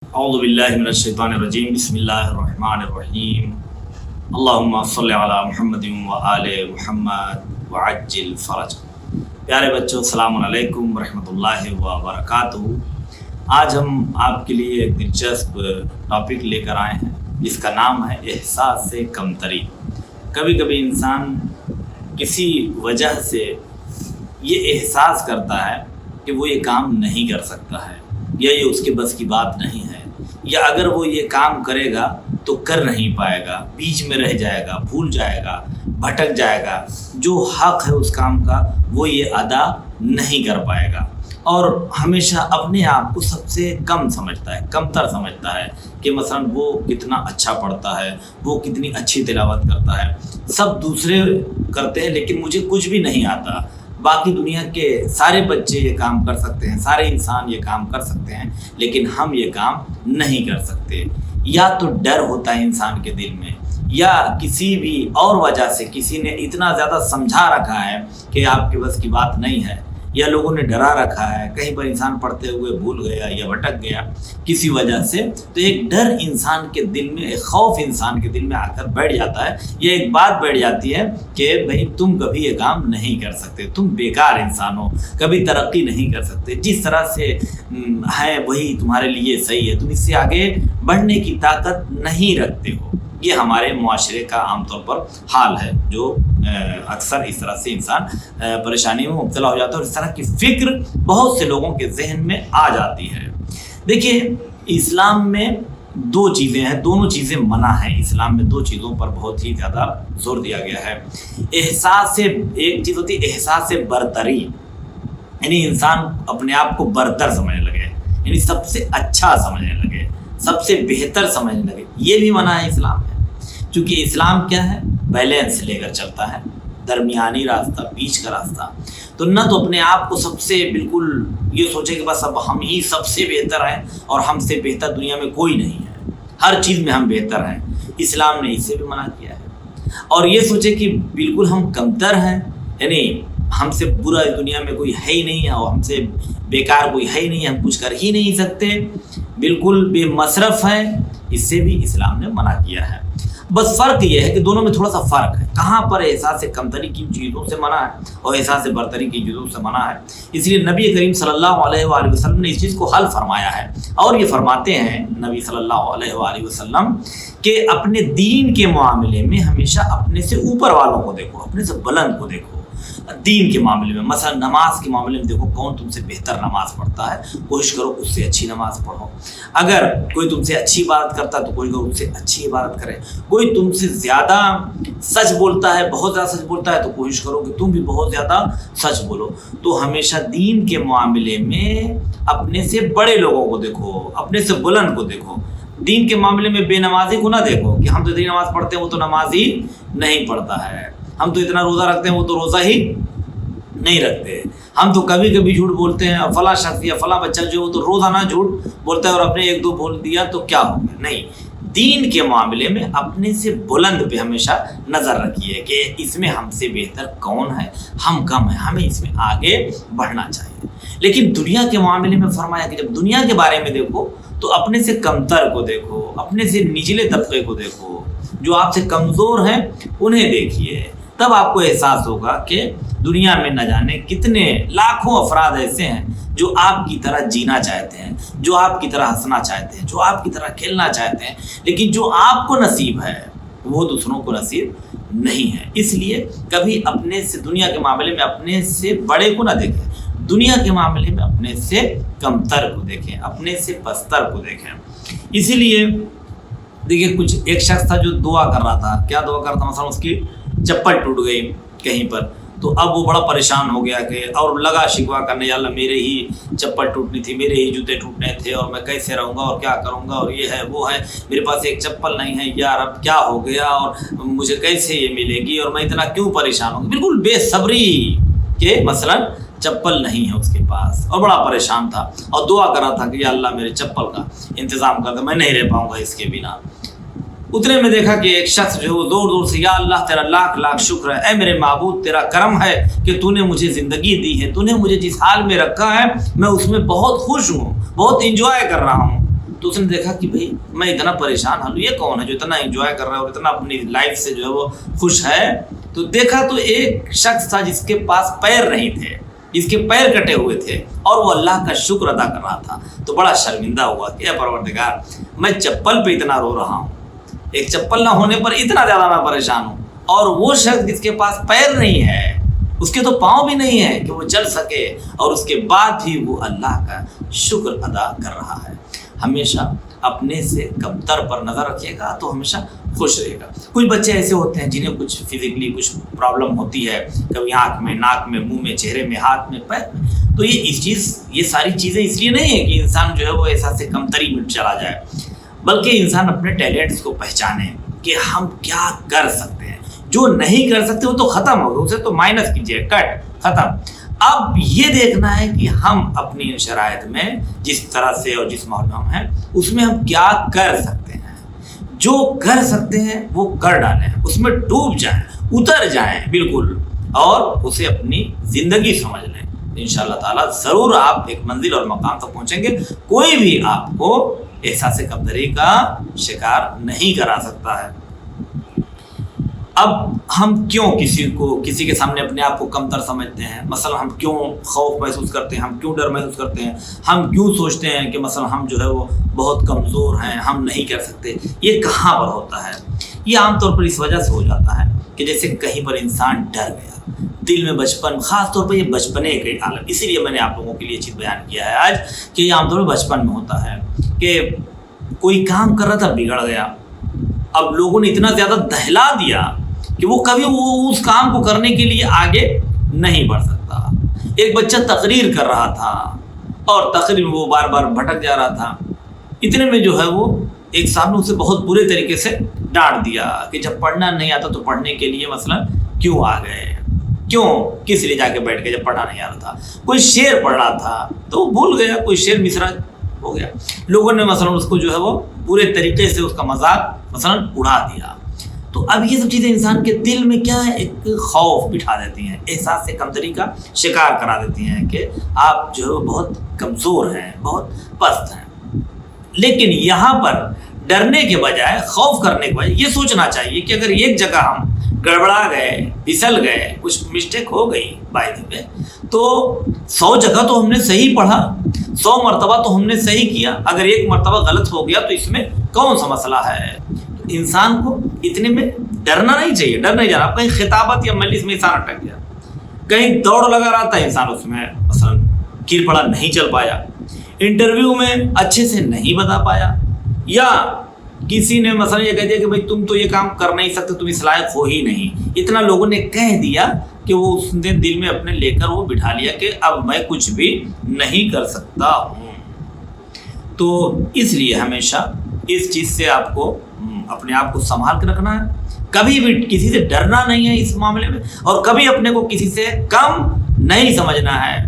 اعوذ باللہ من الشیطان الرجیم بسم اللہ الرحمن الرحیم اللہم صلی علی محمد و آل محمد وعجل فرج۔ پیارے بچوں السلام علیکم ورحمۃ اللہ وبرکاتہ۔ آج ہم آپ کے لیے ایک دلچسپ ٹاپک لے کر آئے ہیں جس کا نام ہے احساس سے کمتری۔ کبھی کبھی انسان کسی وجہ سے یہ احساس کرتا ہے کہ وہ یہ کام نہیں کر سکتا ہے یا یہ اس کے بس کی بات نہیں ہے، یا اگر وہ یہ کام کرے گا تو کر نہیں پائے گا، بیچ میں رہ جائے گا، بھول جائے گا، بھٹک جائے گا، جو حق ہے اس کام کا وہ یہ ادا نہیں کر پائے گا، اور ہمیشہ اپنے آپ کو سب سے کم سمجھتا ہے، کمتر سمجھتا ہے کہ مثلا وہ کتنا اچھا پڑھتا ہے، وہ کتنی اچھی تلاوت کرتا ہے، سب دوسرے کرتے ہیں لیکن مجھے کچھ بھی نہیں آتا، باقی دنیا کے سارے بچے یہ کام کر سکتے ہیں، سارے انسان یہ کام کر سکتے ہیں لیکن ہم یہ کام نہیں کر سکتے۔ یا تو ڈر ہوتا ہے انسان کے دل میں، یا کسی بھی اور وجہ سے کسی نے اتنا زیادہ سمجھا رکھا ہے کہ آپ کے بس کی بات نہیں ہے، یا لوگوں نے ڈرا رکھا ہے، کہیں پر انسان پڑھتے ہوئے بھول گیا یا بھٹک گیا کسی وجہ سے، تو ایک ڈر انسان کے دل میں، ایک خوف انسان کے دل میں آ کر بیٹھ جاتا ہے، یہ ایک بات بیٹھ جاتی ہے کہ بھئی تم کبھی یہ کام نہیں کر سکتے، تم بیکار انسان ہو، کبھی ترقی نہیں کر سکتے، جس طرح سے ہے وہی تمہارے لیے صحیح ہے، تم اس سے آگے بڑھنے کی طاقت نہیں رکھتے ہو۔ یہ ہمارے معاشرے کا عام طور پر حال ہے، جو اکثر اس طرح سے انسان پریشانی میں مبتلا ہو جاتا ہے، اور اس طرح کی فکر بہت سے لوگوں کے ذہن میں آ جاتی ہے۔ دیکھیے اسلام میں دو چیزیں ہیں، دونوں چیزیں منع ہیں۔ اسلام میں دو چیزوں پر بہت ہی زیادہ زور دیا گیا ہے۔ احساس سے، ایک چیز ہوتی ہے احساس سے برتری، یعنی انسان اپنے آپ کو برتر سمجھنے لگے، یعنی سب سے اچھا سمجھنے لگے، سب سے بہتر سمجھنے لگے، یہ بھی منع ہے اسلام میں۔ چونکہ اسلام کیا ہے، بیلنس لے کر چلتا ہے، درمیانی راستہ، بیچ کا راستہ۔ تو نہ تو اپنے آپ کو سب سے بالکل یہ سوچے کہ بس اب ہم ہی سب سے بہتر ہیں اور ہم سے بہتر دنیا میں کوئی نہیں ہے، ہر چیز میں ہم بہتر ہیں، اسلام نے اسے بھی منع کیا ہے۔ اور یہ سوچے کہ بالکل ہم کمتر ہیں، یعنی ہم سے برا دنیا میں کوئی ہے ہی نہیں ہے اور ہم سے بیکار کوئی ہے ہی نہیں، ہم کچھ کر ہی نہیں سکتے، بالکل بے مصرف ہیں، اس سے بھی اسلام نے منع کیا ہے۔ بس فرق یہ ہے کہ دونوں میں تھوڑا سا فرق ہے، کہاں پر احساس کمتری کی چیزوں سے منع ہے اور احساس برتری کی چیزوں سے منع ہے۔ اس لیے نبی کریم صلی اللہ علیہ وآلہ وسلم نے اس چیز کو حل فرمایا ہے، اور یہ فرماتے ہیں نبی صلی اللہ علیہ وآلہ وسلم کہ اپنے دین کے معاملے میں ہمیشہ اپنے سے اوپر والوں کو دیکھو، اپنے سے بلند کو دیکھو۔ دین کے معاملے میں مثلا نماز کے معاملے میں دیکھو کون تم سے بہتر نماز پڑھتا ہے، کوشش کرو اس سے اچھی نماز پڑھو۔ اگر کوئی تم سے اچھی عبادت کرتا ہے تو کوشش کرو اس سے اچھی عبادت کرے۔ کوئی تم سے زیادہ سچ بولتا ہے، بہت زیادہ سچ بولتا ہے، تو کوشش کرو کہ تم بھی بہت زیادہ سچ بولو۔ تو ہمیشہ دین کے معاملے میں اپنے سے بڑے لوگوں کو دیکھو، اپنے سے بلند کو دیکھو۔ دین کے معاملے میں بے نمازی کو نہ دیکھو کہ ہم تو اتنی نماز پڑھتے ہیں وہ تو نماز ہی نہیں پڑھتا ہے، ہم تو اتنا روزہ رکھتے ہیں وہ تو روزہ ہی نہیں رکھتے، ہم تو کبھی کبھی جھوٹ بولتے ہیں، اور فلاں شخص یا فلاں بچہ جو وہ تو روزانہ جھوٹ بولتا ہے اور اپنے ایک دو بول دیا تو کیا ہو گیا۔ نہیں، دین کے معاملے میں اپنے سے بلند پہ ہمیشہ نظر رکھیے کہ اس میں ہم سے بہتر کون ہے، ہم کم ہیں، ہمیں اس میں آگے بڑھنا چاہیے۔ لیکن دنیا کے معاملے میں فرمایا کہ جب دنیا کے بارے میں دیکھو تو اپنے سے کمتر کو دیکھو، اپنے سے نچلے طبقے کو دیکھو، جو آپ سے کمزور ہیں انہیں دیکھیے، تب آپ کو احساس ہوگا کہ دنیا میں نہ جانے کتنے لاکھوں افراد ایسے ہیں جو آپ کی طرح جینا چاہتے ہیں، جو آپ کی طرح ہنسنا چاہتے ہیں، جو آپ کی طرح کھیلنا چاہتے ہیں، لیکن جو آپ کو نصیب ہے وہ دوسروں کو نصیب نہیں ہے۔ اس لیے کبھی اپنے سے، دنیا کے معاملے میں اپنے سے بڑے کو نہ دیکھیں، دنیا کے معاملے میں اپنے سے کمتر کو دیکھیں، اپنے سے پستر کو دیکھیں۔ اسی لیے دیکھیے کچھ ایک شخص تھا جو دعا کر رہا تھا، کیا دعا کر رہا تھا، مثلا اس کی چپل ٹوٹ گئی کہیں پر، تو اب وہ بڑا پریشان ہو گیا کہ اور لگا شکوا کرنے، یا اللہ میرے ہی چپل ٹوٹنی تھی، میرے ہی جوتے ٹوٹنے تھے، اور میں کیسے رہوں گا اور کیا کروں گا، اور یہ ہے وہ ہے، میرے پاس ایک چپل نہیں ہے، یار اب کیا ہو گیا اور مجھے کیسے یہ ملے گی، اور میں اتنا کیوں پریشان ہوں گا، بالکل بے صبری کہ مثلا چپل نہیں ہے اس کے پاس، اور بڑا پریشان تھا اور دعا کر رہا تھا کہ یا اللہ میرے چپل کا انتظام کر دے، میں نہیں رہ پاؤں گا اس کے بنا۔ اتنے میں دیکھا کہ ایک شخص جو ہے وہ زور زور سے یا اللہ تیرا لاکھ لاکھ شکر ہے، اے میرے معبود تیرا کرم ہے کہ تو نے مجھے زندگی دی ہے، تو نے مجھے جس حال میں رکھا ہے میں اس میں بہت خوش ہوں، بہت انجوائے کر رہا ہوں۔ تو اس نے دیکھا کہ بھائی میں اتنا پریشان ہوں، یہ کون ہے جو اتنا انجوائے کر رہا ہے اور اتنا اپنی لائف سے جو ہے وہ خوش ہے. تو دیکھا تو ایک شخص تھا جس کے پاس پیر نہیں تھے، جس کے پیر کٹے ہوئے تھے، اور وہ اللہ کا شکر ادا کر رہا تھا. تو بڑا شرمندہ ہوا کہ اے پروردگار، میں چپل پہ اتنا رو رہا ہوں، ایک چپل نہ ہونے پر اتنا زیادہ میں پریشان ہوں، اور وہ شخص جس کے پاس پیر نہیں ہے، اس کے تو پاؤں بھی نہیں ہے کہ وہ چل سکے، اور اس کے بعد بھی وہ اللہ کا شکر ادا کر رہا ہے. ہمیشہ اپنے سے کمتر پر نظر رکھیے گا تو ہمیشہ خوش رہے گا. کچھ بچے ایسے ہوتے ہیں جنہیں کچھ فزیکلی کچھ پرابلم ہوتی ہے، کبھی آنکھ میں، ناک میں، منہ میں، چہرے میں، ہاتھ میں، پیر میں. تو یہ ساری چیزیں اس لیے نہیں ہے کہ انسان جو ہے وہ احساس کمتری میں چلا جائے، بلکہ انسان اپنے ٹیلنٹس کو پہچانے کہ ہم کیا کر سکتے ہیں. جو نہیں کر سکتے وہ تو ختم ہو گئے، اسے تو مائنس کیجیے، کٹ، ختم. اب یہ دیکھنا ہے کہ ہم اپنی شرائط میں جس طرح سے اور جس ماحول میں ہم ہیں اس میں ہم کیا کر سکتے ہیں. جو کر سکتے ہیں وہ کر ڈالیں، اس میں ڈوب جائیں، اتر جائیں بالکل، اور اسے اپنی زندگی سمجھ لیں. انشاءاللہ تعالیٰ ضرور آپ ایک منزل اور مقام تک پہنچیں گے. کوئی بھی آپ کو احساس کمتری کا شکار نہیں کرا سکتا ہے. اب ہم کیوں کسی کے سامنے اپنے آپ کو کمتر سمجھتے ہیں؟ مثلا ہم کیوں خوف محسوس کرتے ہیں، ہم کیوں ڈر محسوس کرتے ہیں، ہم کیوں سوچتے ہیں کہ مثلا ہم جو ہے وہ بہت کمزور ہیں، ہم نہیں کر سکتے؟ یہ کہاں پر ہوتا ہے؟ یہ عام طور پر اس وجہ سے ہو جاتا ہے کہ جیسے کہیں پر انسان ڈر گیا، دل میں بچپن، خاص طور پر یہ بچپنے کے عالم، اسی لیے میں نے آپ لوگوں کے لیے چیز بیان کیا ہے آج کہ یہ عام طور پر بچپن میں ہوتا ہے کہ کوئی کام کر رہا تھا، بگڑ گیا. اب لوگوں نے اتنا زیادہ دہلا دیا کہ وہ کبھی اس کام کو کرنے کے لیے آگے نہیں بڑھ سکتا. ایک بچہ تقریر کر رہا تھا اور تقریر میں وہ بار بار بھٹک جا رہا تھا. اتنے میں جو ہے وہ ایک صاحب نے اسے بہت برے طریقے سے ڈانٹ دیا کہ جب پڑھنا نہیں آتا تو پڑھنے کے لیے مثلا کیوں آ گئے، کیوں کس لیے جا کے بیٹھ گئے جب پڑھنا نہیں آ رہا تھا. کوئی شعر پڑھ رہا تھا تو وہ بھول گیا، کوئی شعر مصرع ہو گیا. لوگوں نے مثلا اس کو جو ہے وہ برے طریقے سے اس کا مذاق مثلا اڑا دیا. تو اب یہ سب چیزیں انسان کے دل میں کیا ہے، ایک خوف بٹھا دیتی ہیں، احساس سے کمتری کا شکار کرا دیتی ہیں کہ آپ جو ہے بہت کمزور ہیں، بہت پست ہیں. لیکن یہاں پر ڈرنے کے بجائے، خوف کرنے کے بجائے یہ سوچنا چاہیے کہ اگر ایک جگہ ہم گڑبڑا گئے، پھسل گئے، کچھ مسٹیک ہو گئی بائی پہ، تو 100 جگہ تو ہم نے صحیح پڑھا، 100 مرتبہ تو ہم نے صحیح کیا. اگر ایک مرتبہ غلط ہو گیا تو اس میں کون سا مسئلہ ہے؟ انسان کو اتنے میں ڈرنا نہیں چاہیے، ڈر نہیں جانا. کہیں خطابت یا مجلس میں انسان اٹک گیا، کہیں دوڑ لگا رہا تھا انسان، اس میں مثلا گر پڑا، نہیں چل پایا، انٹرویو میں اچھے سے نہیں بتا پایا، یا کسی نے مثلا یہ کہہ دیا کہ بھائی تم تو یہ کام کر نہیں سکتے، تم اس لائق ہو ہی نہیں. اتنا لوگوں نے کہہ دیا کہ وہ اس نے دل میں اپنے لے کر وہ بٹھا لیا کہ اب میں کچھ بھی نہیں کر سکتا ہوں. تو اس لیے ہمیشہ اس چیز سے آپ کو اپنے آپ کو سنبھال کے رکھنا ہے. کبھی بھی کسی سے ڈرنا نہیں ہے اس معاملے میں، اور کبھی اپنے کو کسی سے کم نہیں سمجھنا ہے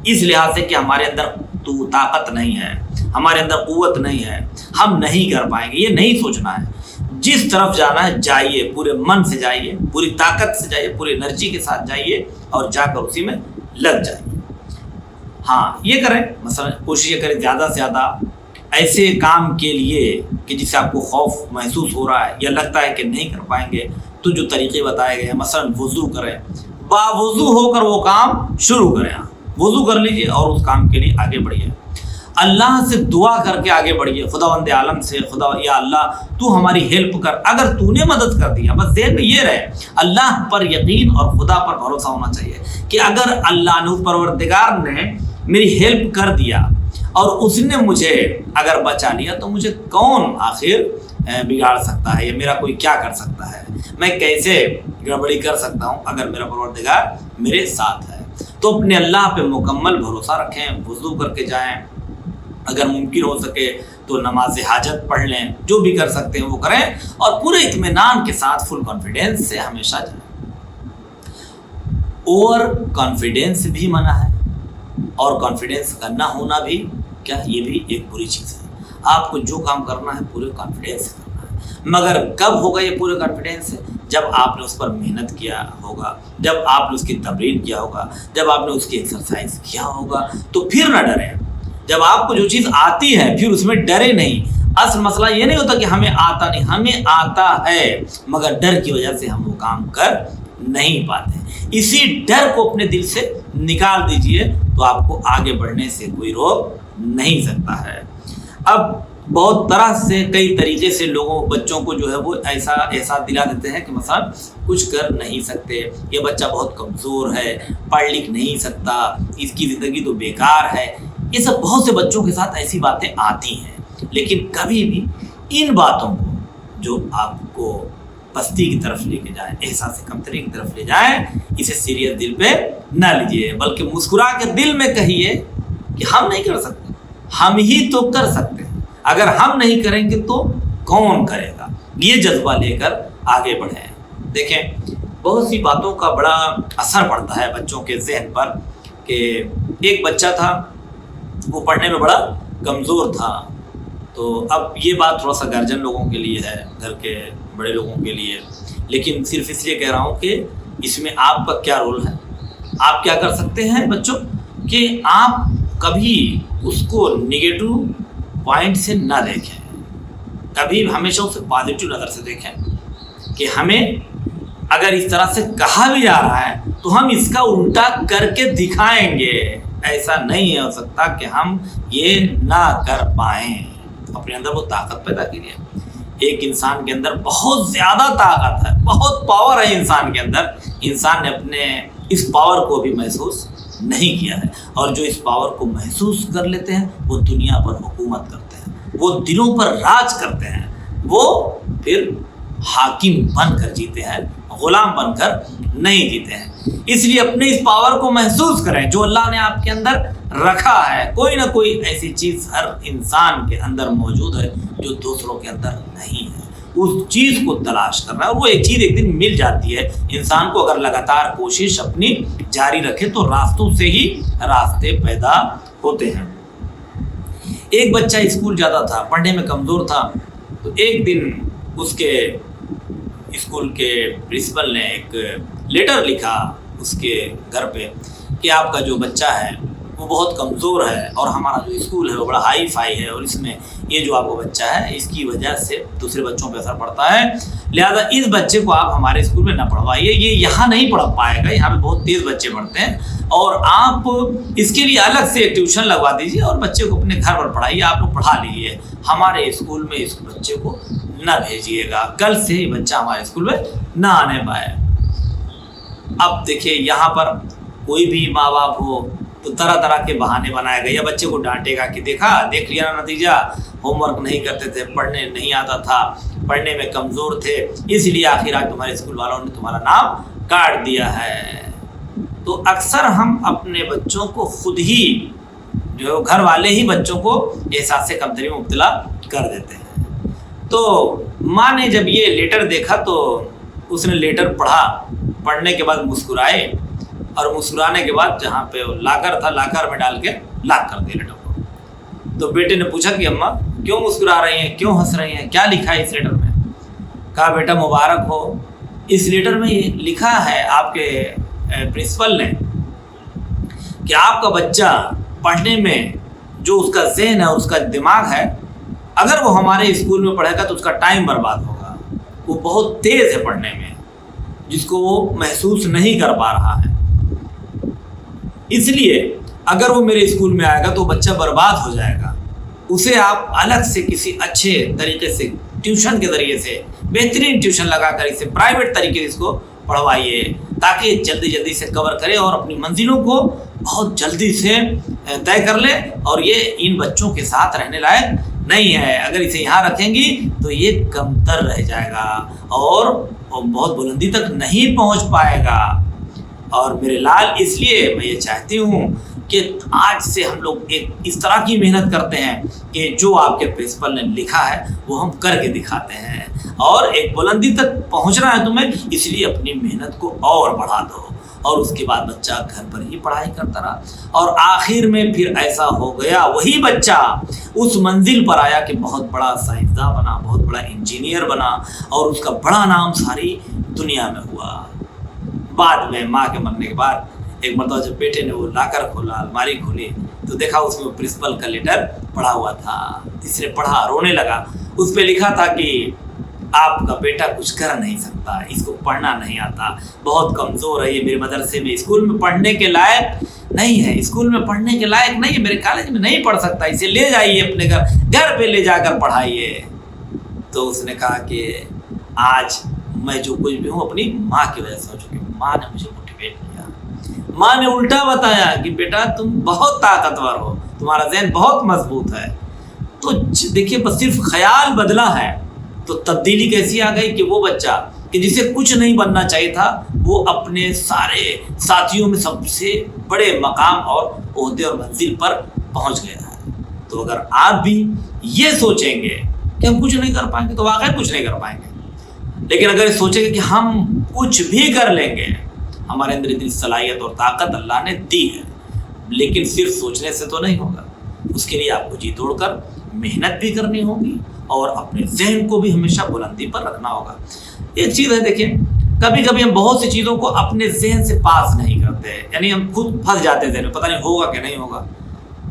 اس لحاظ سے کہ ہمارے اندر تو طاقت نہیں ہے، ہمارے اندر قوت نہیں ہے، ہم نہیں کر پائیں گے. یہ نہیں سوچنا ہے. جس طرف جانا ہے جائیے، پورے من سے جائیے، پوری طاقت سے جائیے، پوری انرجی کے ساتھ جائیے اور جا کر اسی میں لگ جائیے. ہاں یہ کریں، مثلا کوشش یہ کریں زیادہ سے زیادہ ایسے کام کے لیے کہ جس سے آپ کو خوف محسوس ہو رہا ہے یا لگتا ہے کہ نہیں کر پائیں گے، تو جو طریقے بتائے گئے ہیں، مثلا وضو کریں، باوضو ہو کر وہ کام شروع کریں. وضو کر لیجئے اور اس کام کے لیے آگے بڑھیے. اللہ سے دعا کر کے آگے بڑھیے، خداوند عالم سے، خدا یا اللہ تو ہماری ہیلپ کر. اگر تو نے مدد کر دیا، بس ذہن میں یہ رہے اللہ پر یقین اور خدا پر بھروسہ ہونا چاہیے کہ اگر اللہ نے، اس پروردگار نے میری ہیلپ کر دیا اور اس نے مجھے اگر بچا لیا تو مجھے کون آخر بگاڑ سکتا ہے، یا میرا کوئی کیا کر سکتا ہے، میں کیسے گڑبڑی کر سکتا ہوں اگر میرا پروردگار میرے ساتھ ہے. تو اپنے اللہ پہ مکمل بھروسہ رکھیں، وضو کر کے جائیں، اگر ممکن ہو سکے تو نماز حاجت پڑھ لیں، جو بھی کر سکتے ہیں وہ کریں، اور پورے اطمینان کے ساتھ فل کانفیڈینس سے ہمیشہ جائیں. اوور کانفیڈینس بھی منع ہے، اور کانفیڈینس کا نہ ہونا بھی کیا، یہ بھی ایک بری چیز ہے. آپ کو جو کام کرنا ہے پورے کانفیڈینس سے کرنا ہے، مگر کب ہوگا یہ پورے کانفیڈینس سے؟ جب آپ نے اس پر محنت کیا ہوگا، جب آپ نے اس کی تمرین کیا ہوگا، جب آپ نے اس کی ایکسرسائز کیا ہوگا، تو پھر نہ ڈریں. جب آپ کو جو چیز آتی ہے پھر اس میں ڈرے نہیں. اصل مسئلہ یہ نہیں ہوتا کہ ہمیں آتا نہیں، ہمیں آتا ہے مگر ڈر کی وجہ سے ہم وہ کام کر نہیں پاتے. اسی ڈر کو اپنے دل سے نکال دیجئے تو آپ کو آگے بڑھنے سے کوئی روک نہیں سکتا ہے. اب بہت طرح سے کئی طریقے سے لوگوں بچوں کو جو ہے وہ ایسا احساس دلا دیتے ہیں کہ مثلا کچھ کر نہیں سکتے، یہ بچہ بہت کمزور ہے، پڑھ لکھ نہیں سکتا، اس کی زندگی تو بیکار ہے. یہ سب بہت سے بچوں کے ساتھ ایسی باتیں آتی ہیں. لیکن کبھی بھی ان باتوں کو جو آپ کو پستی کی طرف لے کے جائیں، احساس کمتری کی طرف لے جائیں، اسے سیریس دل پہ نہ لیجیے، بلکہ مسکرا کے دل میں کہیے کہ ہم نہیں کر سکتے، ہم ہی تو کر سکتے ہیں. اگر ہم نہیں کریں گے تو کون کرے گا؟ یہ جذبہ لے کر آگے بڑھیں. دیکھیں بہت سی باتوں کا بڑا اثر پڑتا ہے بچوں کے ذہن پر. کہ ایک بچہ تھا، وہ پڑھنے میں بڑا کمزور تھا. تو اب یہ بات تھوڑا سا گارجن لوگوں کے لیے ہے، گھر کے بڑے لوگوں کے لیے، لیکن صرف اس لیے کہہ رہا ہوں کہ اس میں آپ کا کیا رول ہے. آپ کیا کر سکتے ہیں بچوں کہ آپ کبھی اس کو نگیٹو پوائنٹ سے نہ دیکھیں، کبھی ہمیشہ اسے پازیٹیو نظر سے دیکھیں کہ ہمیں اگر اس طرح سے کہا بھی جا رہا ہے تو ہم اس کا الٹا کر کے دکھائیں گے. ایسا نہیں ہو سکتا کہ ہم یہ نہ کر پائیں. اپنے اندر وہ طاقت پیدا کیجیے. ایک انسان کے اندر بہت زیادہ طاقت ہے، بہت پاور ہے انسان کے اندر. انسان نے اپنے اس پاور کو بھی محسوس نہیں کیا ہے، اور جو اس پاور کو محسوس کر لیتے ہیں وہ دنیا پر حکومت کرتے ہیں، وہ دلوں پر راج کرتے ہیں، وہ پھر حاکم بن کر جیتے ہیں، غلام بن کر نہیں جیتے ہیں. اس لیے اپنے اس پاور کو محسوس کریں جو اللہ نے آپ کے اندر رکھا ہے. کوئی نہ کوئی ایسی چیز ہر انسان کے اندر موجود ہے جو دوسروں کے اندر نہیں ہے. اس چیز کو تلاش کرنا ہے، اور وہ ایک چیز ایک دن مل جاتی ہے. انسان کو اگر لگاتار کوشش اپنی جاری رکھے تو راستوں سے ہی راستے پیدا ہوتے ہیں. ایک بچہ اسکول جاتا تھا، پڑھنے میں کمزور تھا. تو ایک دن اس کے اسکول کے پرنسپل نے ایک لیٹر لکھا اس کے گھر پہ کہ آپ کا جو بچہ ہے وہ بہت کمزور ہے، اور ہمارا جو اسکول ہے وہ بڑا ہائی فائی ہے، اور اس میں یہ جو آپ کا بچہ ہے اس کی وجہ سے دوسرے بچوں پہ اثر پڑتا ہے، لہذا اس بچے کو آپ ہمارے اسکول میں نہ پڑھوائیے. یہ یہاں نہیں پڑھ پائے گا، یہاں پہ بہت تیز بچے پڑھتے ہیں، اور آپ اس کے لیے الگ سے ٹیوشن لگوا دیجیے اور بچے کو اپنے گھر پر پڑھائیے، آپ لوگ پڑھا لیجیے، ہمارے اسکول میں اس بچے کو نہ بھیجیے گا، کل سے ہی بچہ ہمارے اسکول میں نہ آنے پائے. اب دیکھیے یہاں پر کوئی بھی ماں باپ ہو تو طرح طرح کے بہانے بنائے گا، یا بچے کو ڈانٹے گا کہ دیکھ لیا نا نتیجہ، ہوم ورک نہیں کرتے تھے، پڑھنے نہیں آتا تھا، پڑھنے میں کمزور تھے، اس لیے آخر آج تمہارے اسکول والوں نے تمہارا نام کاٹ دیا ہے. تو اکثر ہم اپنے بچوں کو خود ہی جو گھر والے ہی بچوں کو احساس کمتری میں مبتلا کر دیتے ہیں. تو ماں نے جب یہ لیٹر دیکھا تو اس نے لیٹر پڑھا، پڑھنے کے بعد مسکرائے، اور مسکرانے کے بعد جہاں پہ لاکر تھا لاکر میں ڈال کے لاک کر دیا لیٹر کو. تو بیٹے نے پوچھا کہ اماں کیوں مسکرا رہی ہیں، کیوں ہنس رہی ہیں، کیا لکھا ہے اس لیٹر میں؟ کہا بیٹا مبارک ہو، اس لیٹر میں یہ لکھا ہے آپ کے پرنسپل نے کہ آپ کا بچہ پڑھنے میں جو اس کا ذہن ہے اور اس کا دماغ ہے، اگر وہ ہمارے اسکول میں پڑھے گا تو اس کا ٹائم برباد ہوگا. وہ بہت تیز ہے پڑھنے میں، جس کو وہ محسوس نہیں کر پا رہا ہے. اس لیے اگر وہ میرے اسکول میں آئے گا تو بچہ برباد ہو جائے گا. اسے آپ الگ سے کسی اچھے طریقے سے ٹیوشن کے ذریعے سے بہترین ٹیوشن لگا کر اسے پرائیویٹ طریقے سے اس کو پڑھوائیے، تاکہ جلدی سے کور کرے اور اپنی منزلوں کو بہت جلدی سے طے کر لے. اور یہ ان بچوں کے ساتھ رہنے لائق نہیں ہے. اگر اسے یہاں رکھیں گی تو یہ کمتر رہ جائے گا اور بہت بلندی تک نہیں پہنچ پائے گا. اور میرے لال اس لیے میں یہ چاہتی ہوں کہ آج سے ہم لوگ ایک اس طرح کی محنت کرتے ہیں کہ جو آپ کے پرنسپل نے لکھا ہے وہ ہم کر کے دکھاتے ہیں، اور ایک بلندی تک پہنچنا ہے تمہیں، اس لیے اپنی محنت کو اور بڑھا دو. اور اس کے بعد بچہ گھر پر ہی پڑھائی کرتا رہا، اور آخر میں پھر ایسا ہو گیا وہی بچہ اس منزل پر آیا کہ بہت بڑا سائنسداں بنا، بہت بڑا انجینئر بنا، اور اس کا بڑا نام ساری دنیا میں ہوا. بعد میں ماں کے مرنے کے بعد ایک مرتبہ جب بیٹے نے وہ لاکر کھولا، الماری کھولی، تو دیکھا اس میں پرنسپل کا لیٹر پڑھا ہوا تھا. تیسرے پڑھا, رونے لگا. اس پہ لکھا تھا کہ آپ کا بیٹا کچھ کر نہیں سکتا, اس کو پڑھنا نہیں آتا, بہت کمزور ہے, یہ میرے مدرسے میں اسکول میں پڑھنے کے لائق نہیں ہے, اسکول میں پڑھنے کے لائق نہیں ہے, میرے کالج میں نہیں پڑھ سکتا, اسے لے جائیے اپنے گھر پہ لے جا کر پڑھائیے. تو اس نے کہا کہ آج میں جو کچھ بھی ہوں اپنی ماں کی وجہ سے ہو چکی. ماں نے مجھے موٹیویٹ کیا, ماں نے الٹا بتایا کہ بیٹا تم بہت طاقتور ہو, تمہارا ذہن بہت مضبوط ہے. تو دیکھیے بس صرف خیال بدلا ہے تو تبدیلی کیسی آ گئی کہ وہ بچہ کہ جسے کچھ نہیں بننا چاہیے تھا وہ اپنے سارے ساتھیوں میں سب سے بڑے مقام اور عہدے اور منزل پر پہنچ گیا ہے. تو اگر آپ بھی یہ سوچیں گے کہ ہم کچھ نہیں کر پائیں گے تو واقعی کچھ نہیں کر پائیں گے, لیکن اگر سوچیں گے کہ ہم کچھ بھی کر لیں گے, ہمارے اندر اتنی صلاحیت اور طاقت اللہ نے دی ہے, لیکن صرف سوچنے سے تو نہیں ہوگا. اس کے لیے آپ کو جی توڑ کر محنت بھی کرنی ہوگی اور اپنے ذہن کو بھی ہمیشہ بلندی پر رکھنا ہوگا. ایک چیز ہے دیکھیں, کبھی کبھی ہم بہت سی چیزوں کو اپنے ذہن سے پاس نہیں کرتے, یعنی ہم خود پھنس جاتے ہیں ذہن میں, پتہ نہیں ہوگا کہ نہیں ہوگا.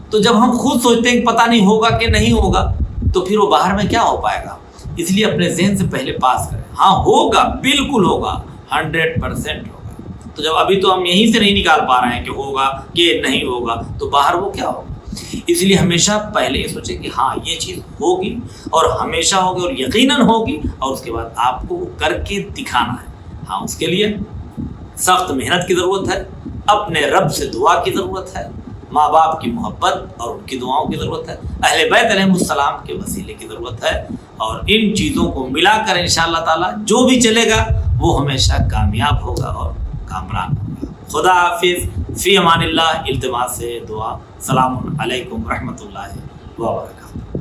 تو جب ہم خود سوچتے ہیں کہ پتہ نہیں ہوگا کہ نہیں ہوگا تو پھر وہ باہر میں کیا ہو پائے گا. اس لیے اپنے ذہن سے پہلے پاس کریں, ہاں ہوگا, بالکل ہوگا, 100% ہوگا. تو جب ابھی تو ہم یہیں سے نہیں نکال پا رہے ہیں کہ ہوگا کہ نہیں ہوگا تو باہر وہ کیا ہوگا. اس لیے ہمیشہ پہلے یہ سوچیں کہ ہاں یہ چیز ہوگی اور ہمیشہ ہوگی اور یقیناً ہوگی, اور اس کے بعد آپ کو کر کے دکھانا ہے. ہاں اس کے لیے سخت محنت کی ضرورت ہے, اپنے رب سے دعا کی ضرورت ہے, ماں باپ کی محبت اور ان کی دعاؤں کی ضرورت ہے, اہل بیت علیہ السلام کے وسیلے کی ضرورت ہے, اور ان چیزوں کو ملا کر انشاءاللہ تعالی جو بھی چلے گا وہ ہمیشہ کامیاب ہوگا اور کامران ہوگا. خدا حافظ, فی امان اللہ, التماس سے دعا. السلام علیکم ورحمۃ اللہ وبرکاتہ.